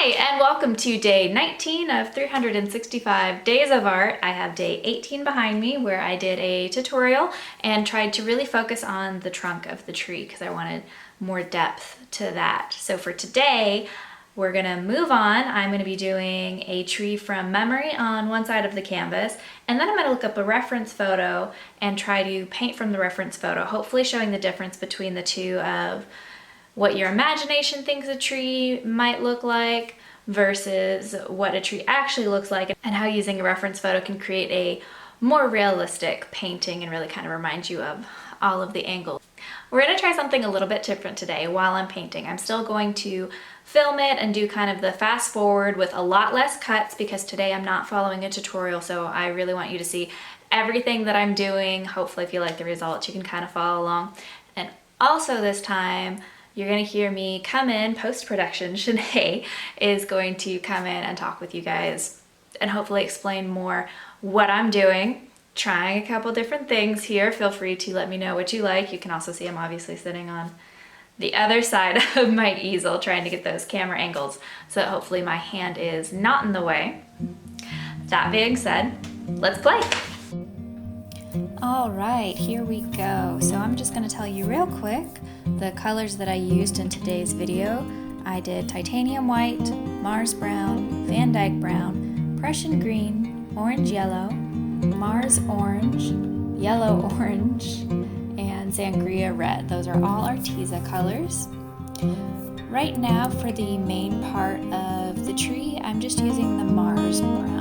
Hi, and welcome to day 19 of 365 days of art. I have day 18 behind me where I did a tutorial and tried to really focus on the trunk of the tree because I wanted more depth to that. So for today, we're gonna move on. I'm gonna be doing a tree from memory on one side of the canvas, and then I'm gonna look up a reference photo and try to paint from the reference photo, hopefully showing the difference between the two of what your imagination thinks a tree might look like versus what a tree actually looks like, and how using a reference photo can create a more realistic painting and really kind of remind you of all of the angles. We're going to try something a little bit different today while I'm painting. I'm still going to film it and do kind of the fast forward with a lot less cuts because today I'm not following a tutorial, so I really want you to see everything that I'm doing. Hopefully if you like the results you can kind of follow along. And also this time you're gonna hear me come in post-production. Shanae is going to come in and talk with you guys and hopefully explain more what I'm doing, trying a couple different things here. Feel free to let me know what you like. You can also see I'm obviously sitting on the other side of my easel trying to get those camera angles so that hopefully my hand is not in the way. That being said, let's play. All right, here we go. So I'm just gonna tell you real quick the colors that I used in today's video. I did titanium white, Mars brown, Van Dyke brown, Prussian green, orange yellow, Mars orange, yellow orange, and Sangria red. Those are all Arteza colors. Right now for the main part of the tree, I'm just using the Mars brown.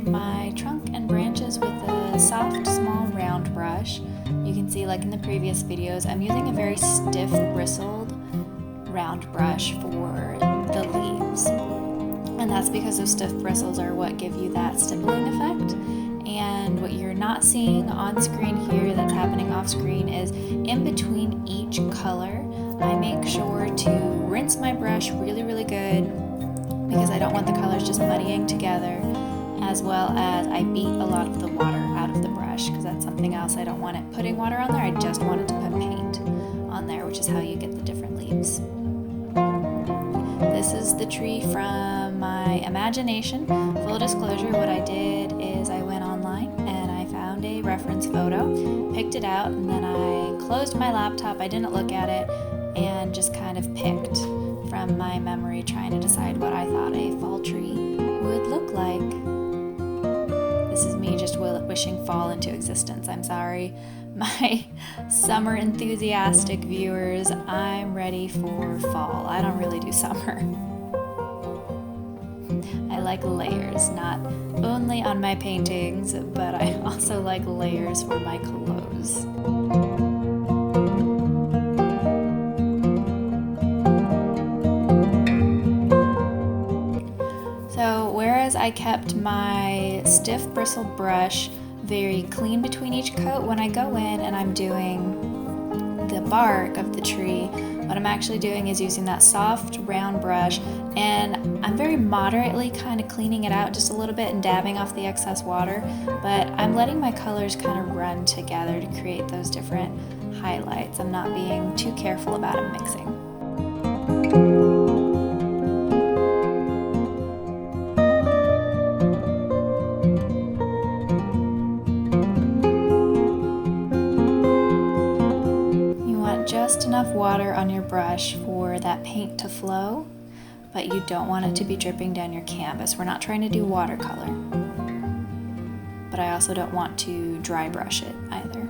My trunk and branches with a soft, small, round brush. You can see, like in the previous videos, I'm using a very stiff, bristled, round brush for the leaves. And that's because those stiff bristles are what give you that stippling effect. And what you're not seeing on screen here that's happening off screen is in between each color, I make sure to rinse my brush really, really good because I don't want the colors just muddying together, as well as I beat a lot of the water out of the brush because that's something else. I don't want it putting water on there, I just wanted to put paint on there, which is how you get the different leaves. This is the tree from my imagination. Full disclosure, what I did is I went online and I found a reference photo, picked it out, and then I closed my laptop, I didn't look at it, and just kind of picked from my memory, trying to decide what I thought a fall tree would look like. This is me just wishing fall into existence. I'm sorry, my summer enthusiastic viewers. I'm ready for fall. I don't really do summer. I like layers, not only on my paintings, but I also like layers for my clothes. I kept my stiff bristled brush very clean between each coat. When I go in and I'm doing the bark of the tree, what I'm actually doing is using that soft round brush, and I'm very moderately kind of cleaning it out just a little bit and dabbing off the excess water, but I'm letting my colors kind of run together to create those different highlights. I'm not being too careful about it mixing. Just enough water on your brush for that paint to flow, but you don't want it to be dripping down your canvas. We're not trying to do watercolor, but I also don't want to dry brush it either.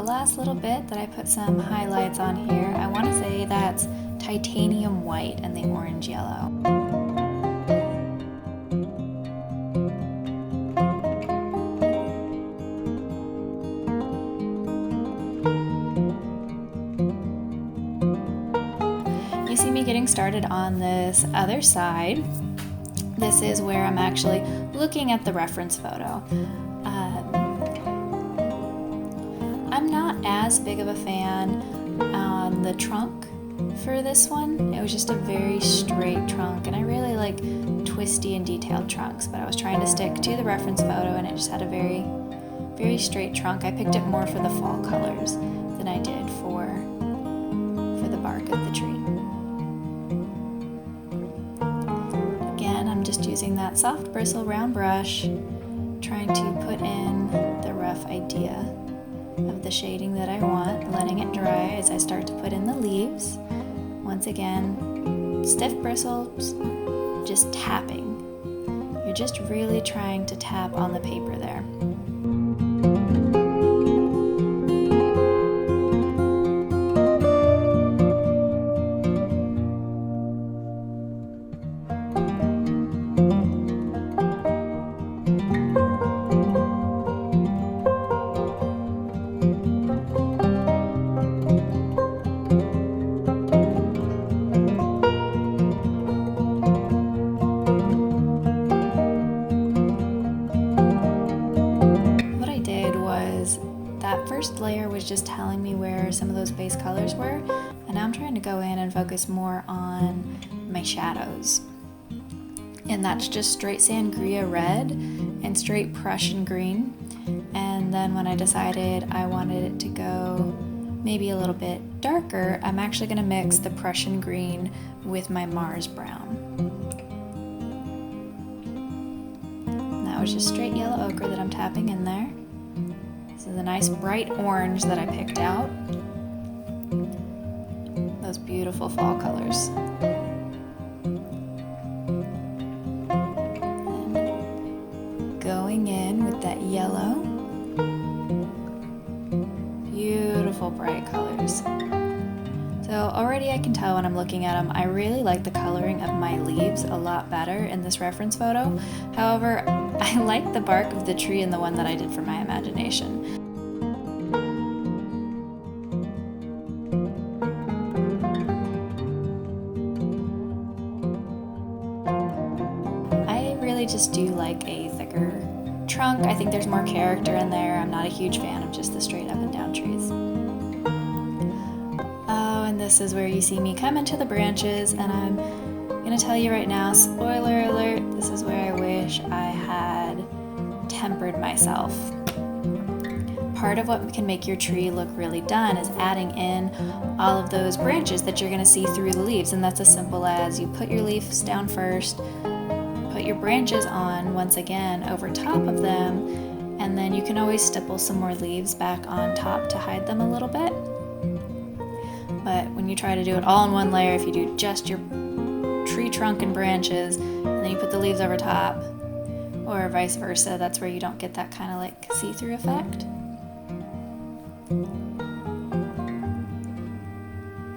Last little bit that I put some highlights on here. I want to say that's titanium white and the orange yellow. You see me getting started on this other side. This is where I'm actually looking at the reference photo. I'm not as big of a fan on the trunk for this one. It was just a very straight trunk, and I really like twisty and detailed trunks, but I was trying to stick to the reference photo and it just had a very, very straight trunk. I picked it more for the fall colors than I did for the bark of the tree. Again, I'm just using that soft bristle round brush, trying to put in the rough idea of the shading that I want, letting it dry as I start to put in the leaves. Once again, stiff bristles, just tapping. You're just really trying to tap on the paper there. That first layer was just telling me where some of those base colors were, and now I'm trying to go in and focus more on my shadows. And that's just straight sangria red and straight Prussian green. And then when I decided I wanted it to go maybe a little bit darker, I'm actually going to mix the Prussian green with my Mars brown. And that was just straight yellow ochre that I'm tapping in there. This is a nice bright orange that I picked out. Those beautiful fall colors. And going in with that yellow. Beautiful bright colors. So already I can tell when I'm looking at them, I really like the coloring of my leaves a lot better in this reference photo. However, I like the bark of the tree in the one that I did for my imagination. I really just do like a thicker trunk. I think there's more character in there. I'm not a huge fan of just the straight up and down trees. Oh, and this is where you see me come into the branches, and I'm gonna tell you right now, spoiler alert, this is where I wish I had tempered myself. Part of what can make your tree look really done is adding in all of those branches that you're gonna see through the leaves, and that's as simple as you put your leaves down first, put your branches on once again over top of them, and then you can always stipple some more leaves back on top to hide them a little bit. But when you try to do it all in one layer, if you do just your tree trunk and branches, and then you put the leaves over top, or vice versa, that's where you don't get that kind of like see-through effect.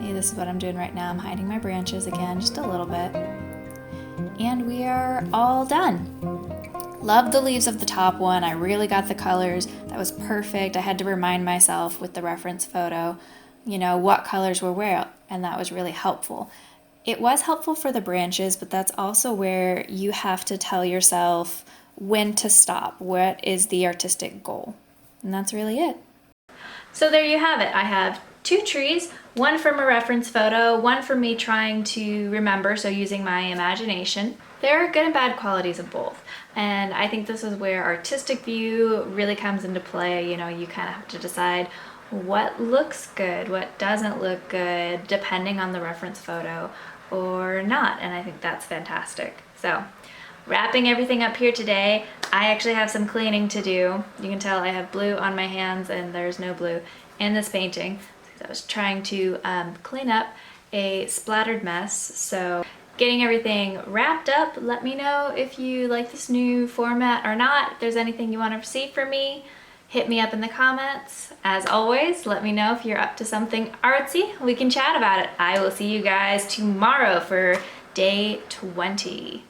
Hey, this is what I'm doing right now. I'm hiding my branches again, just a little bit. And we are all done. Love the leaves of the top one. I really got the colors. That was perfect. I had to remind myself with the reference photo, you know, what colors were where, and that was really helpful. It was helpful for the branches, but that's also where you have to tell yourself when to stop. What is the artistic goal? And that's really it. So there you have it. I have two trees, one from a reference photo, one from me trying to remember, so using my imagination. There are good and bad qualities of both. And I think this is where artistic view really comes into play. You know, you kind of have to decide what looks good, what doesn't look good, depending on the reference photo or not. And I think that's fantastic. So wrapping everything up here today, I actually have some cleaning to do. You can tell I have blue on my hands and there's no blue in this painting. I was trying to clean up a splattered mess. So getting everything wrapped up, let me know if you like this new format or not. If there's anything you want to see from me, hit me up in the comments. As always, let me know if you're up to something artsy. We can chat about it. I will see you guys tomorrow for day 20.